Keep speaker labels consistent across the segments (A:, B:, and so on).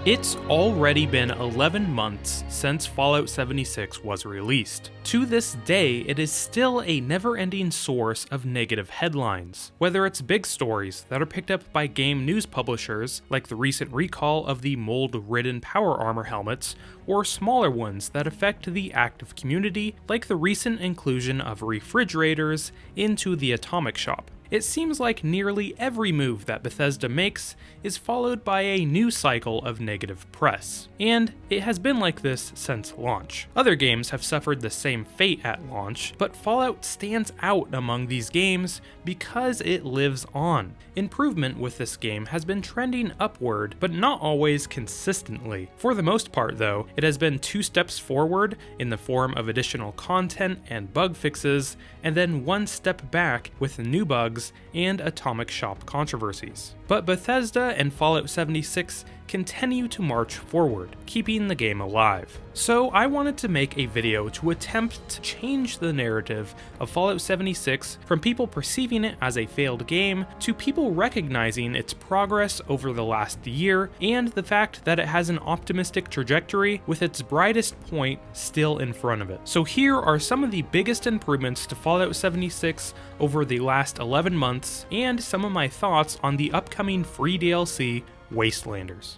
A: It's already been 11 months since Fallout 76 was released. To this day, it is still a never-ending source of negative headlines. Whether it's big stories that are picked up by game news publishers, like the recent recall of the mold-ridden power armor helmets, or smaller ones that affect the active community, like the recent inclusion of refrigerators into the Atomic Shop. It seems like nearly every move that Bethesda makes is followed by a new cycle of negative press, and it has been like this since launch. Other games have suffered the same fate at launch, but Fallout stands out among these games because it lives on. Improvement with this game has been trending upward, but not always consistently. For the most part though, it has been 2 steps forward in the form of additional content and bug fixes, and then 1 step back with new bugs and Atomic Shop controversies. But Bethesda and Fallout 76 continue to march forward, keeping the game alive. So I wanted to make a video to attempt to change the narrative of Fallout 76 from people perceiving it as a failed game to people recognizing its progress over the last year and the fact that it has an optimistic trajectory with its brightest point still in front of it. So here are some of the biggest improvements to Fallout 76 over the last 11 months and some of my thoughts on the upcoming free DLC, Wastelanders.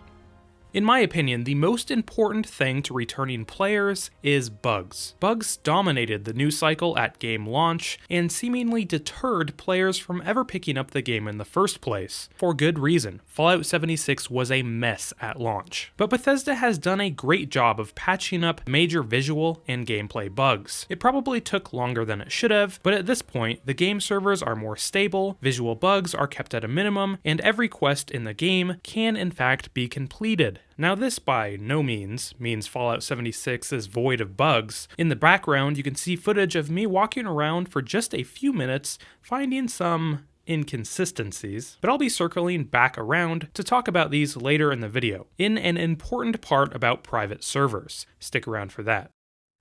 A: In my opinion, the most important thing to returning players is bugs. Bugs dominated the news cycle at game launch and seemingly deterred players from ever picking up the game in the first place. For good reason, Fallout 76 was a mess at launch. But Bethesda has done a great job of patching up major visual and gameplay bugs. It probably took longer than it should have, but at this point, the game servers are more stable, visual bugs are kept at a minimum, and every quest in the game can in fact be completed. Now this by no means Fallout 76 is void of bugs. In the background you can see footage of me walking around for just a few minutes finding some inconsistencies, but I'll be circling back around to talk about these later in the video, in an important part about private servers. Stick around for that.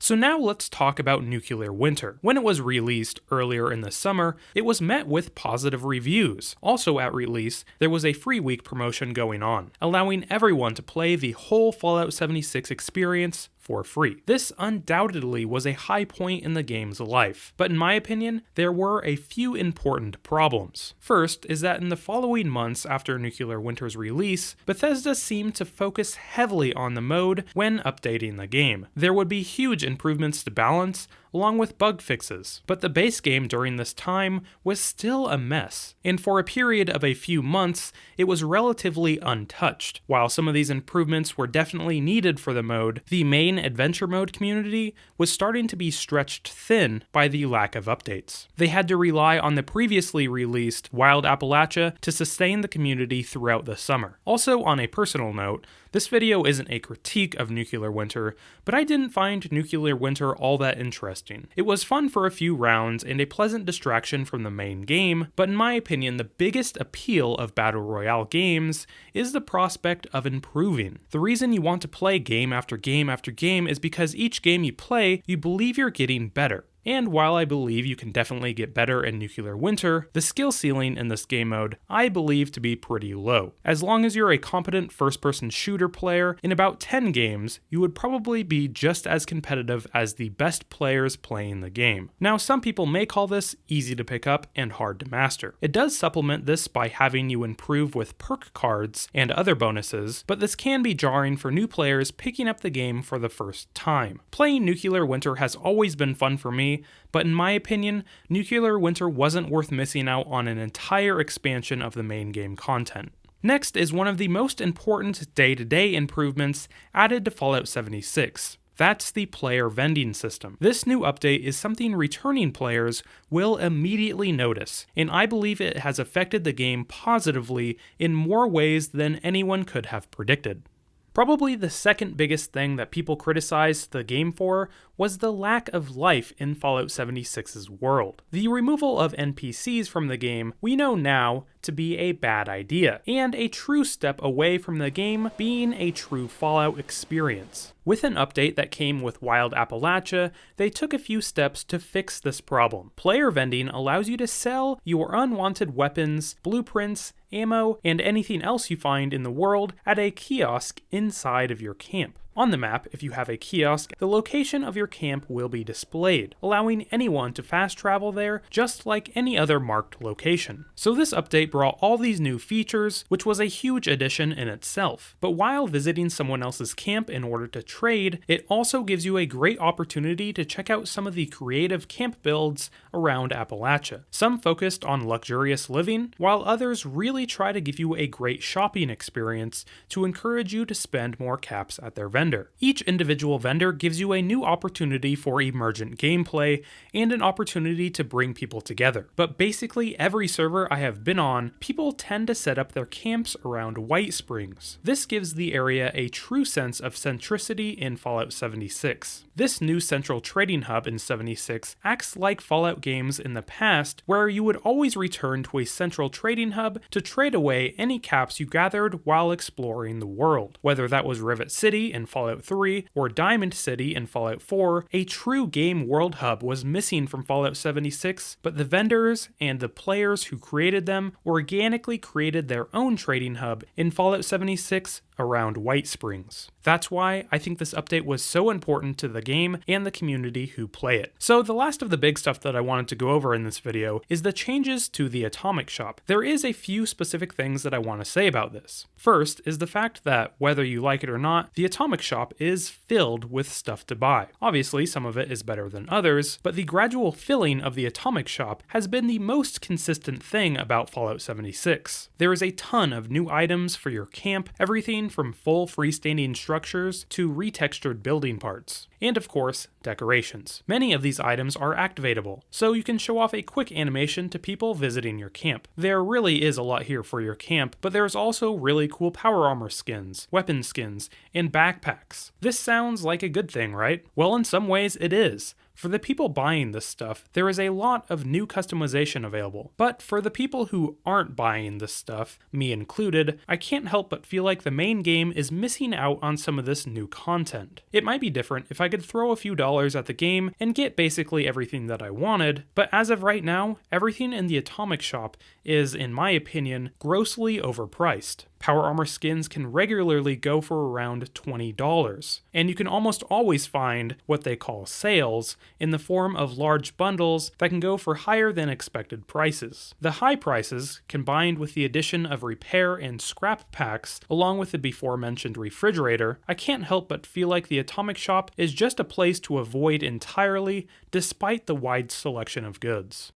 A: So now let's talk about Nuclear Winter. When it was released earlier in the summer, it was met with positive reviews. Also at release, there was a free week promotion going on, allowing everyone to play the whole Fallout 76 experience for free. This undoubtedly was a high point in the game's life, but in my opinion, there were a few important problems. First is that in the following months after Nuclear Winter's release, Bethesda seemed to focus heavily on the mode when updating the game. There would be huge improvements to balance, along with bug fixes, but the base game during this time was still a mess, and for a period of a few months, it was relatively untouched. While some of these improvements were definitely needed for the mode, the main adventure mode community was starting to be stretched thin by the lack of updates. They had to rely on the previously released Wild Appalachia to sustain the community throughout the summer. Also, on a personal note, this video isn't a critique of Nuclear Winter, but I didn't find Nuclear Winter all that interesting. It was fun for a few rounds and a pleasant distraction from the main game, but in my opinion, the biggest appeal of Battle Royale games is the prospect of improving. The reason you want to play game after game after game is because each game you play, you believe you're getting better. And while I believe you can definitely get better in Nuclear Winter, the skill ceiling in this game mode I believe to be pretty low. As long as you're a competent first-person shooter player, in about 10 games, you would probably be just as competitive as the best players playing the game. Now, some people may call this easy to pick up and hard to master. It does supplement this by having you improve with perk cards and other bonuses, but this can be jarring for new players picking up the game for the first time. Playing Nuclear Winter has always been fun for me, but in my opinion, Nuclear Winter wasn't worth missing out on an entire expansion of the main game content. Next is one of the most important day-to-day improvements added to Fallout 76. That's the player vending system. This new update is something returning players will immediately notice, and I believe it has affected the game positively in more ways than anyone could have predicted. Probably the second biggest thing that people criticized the game for was the lack of life in Fallout 76's world. The removal of NPCs from the game, we know now, to be a bad idea, and a true step away from the game being a true Fallout experience. With an update that came with Wild Appalachia, they took a few steps to fix this problem. Player vending allows you to sell your unwanted weapons, blueprints, ammo, and anything else you find in the world at a kiosk inside of your camp. On the map, if you have a kiosk, the location of your camp will be displayed, allowing anyone to fast travel there just like any other marked location. So this update brought all these new features, which was a huge addition in itself. But while visiting someone else's camp in order to trade, it also gives you a great opportunity to check out some of the creative camp builds around Appalachia. Some focused on luxurious living, while others really try to give you a great shopping experience to encourage you to spend more caps at their vendor. Each individual vendor gives you a new opportunity for emergent gameplay and an opportunity to bring people together. But basically every server I have been on, people tend to set up their camps around White Springs. This gives the area a true sense of centricity in Fallout 76. This new central trading hub in 76 acts like Fallout games in the past, where you would always return to a central trading hub to trade away any caps you gathered while exploring the world. Whether that was Rivet City in Fallout 3 or Diamond City in Fallout 4, a true game world hub was missing from Fallout 76, but the vendors and the players who created them organically created their own trading hub in Fallout 76 around White Springs. That's why I think this update was so important to the game and the community who play it. So the last of the big stuff that I wanted to go over in this video is the changes to the Atomic Shop. There is a few specific things that I want to say about this. First is the fact that, whether you like it or not, the Atomic Shop is filled with stuff to buy. Obviously, some of it is better than others, but the gradual filling of the Atomic Shop has been the most consistent thing about Fallout 76. There is a ton of new items for your camp, everything from full freestanding structures to retextured building parts. And of course, decorations. Many of these items are activatable, so you can show off a quick animation to people visiting your camp. There really is a lot here for your camp, but there's also really cool power armor skins, weapon skins, and backpacks. This sounds like a good thing, right? Well, in some ways it is. For the people buying this stuff, there is a lot of new customization available. But for the people who aren't buying this stuff, me included, I can't help but feel like the main game is missing out on some of this new content. It might be different if I could throw a few dollars at the game and get basically everything that I wanted, but as of right now, everything in the Atomic Shop is, in my opinion, grossly overpriced. Power armor skins can regularly go for around $20, and you can almost always find what they call sales in the form of large bundles that can go for higher than expected prices. The high prices, combined with the addition of repair and scrap packs, along with the before mentioned refrigerator, I can't help but feel like the Atomic Shop is just a place to avoid entirely, despite the wide selection of goods.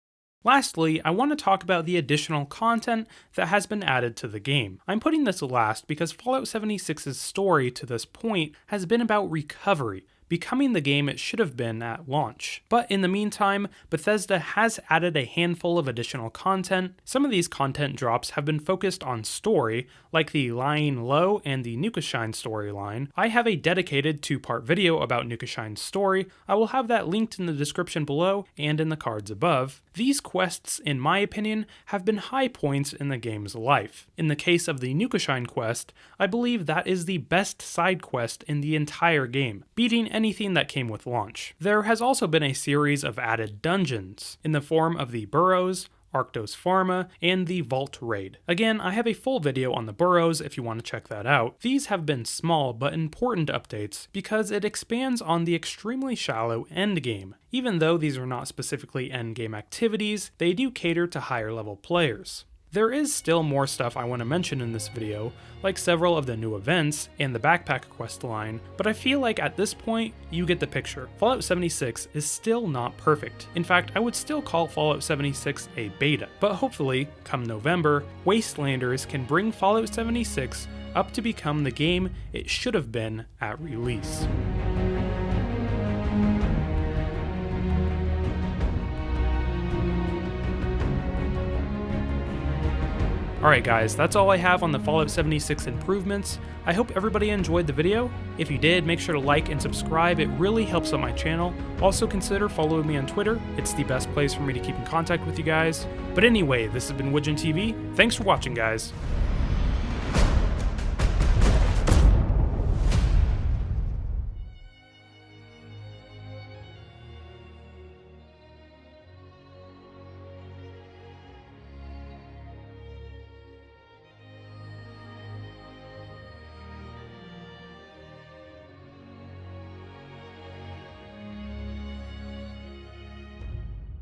A: Lastly, I want to talk about the additional content that has been added to the game. I'm putting this last because Fallout 76's story to this point has been about recovery, becoming the game it should have been at launch. But in the meantime, Bethesda has added a handful of additional content. Some of these content drops have been focused on story, like the Lying Low and the Nukashine storyline. I have a dedicated 2-part video about Nukashine's story. I will have that linked in the description below and in the cards above. These quests, in my opinion, have been high points in the game's life. In the case of the Nukashine quest, I believe that is the best side quest in the entire game, beating anything that came with launch. There has also been a series of added dungeons, in the form of the Burrows, Arctos Pharma, and the Vault Raid. Again, I have a full video on the Burrows if you want to check that out. These have been small but important updates because it expands on the extremely shallow endgame. Even though these are not specifically endgame activities, they do cater to higher level players. There is still more stuff I want to mention in this video, like several of the new events and the backpack quest line, but I feel like at this point, you get the picture. Fallout 76 is still not perfect. In fact, I would still call Fallout 76 a beta, but hopefully, come November, Wastelanders can bring Fallout 76 up to become the game it should have been at release. Alright guys, that's all I have on the Fallout 76 improvements. I hope everybody enjoyed the video. If you did, make sure to like and subscribe, it really helps out my channel. Also consider following me on Twitter, it's the best place for me to keep in contact with you guys. But anyway, this has been Widgeon TV, thanks for watching guys.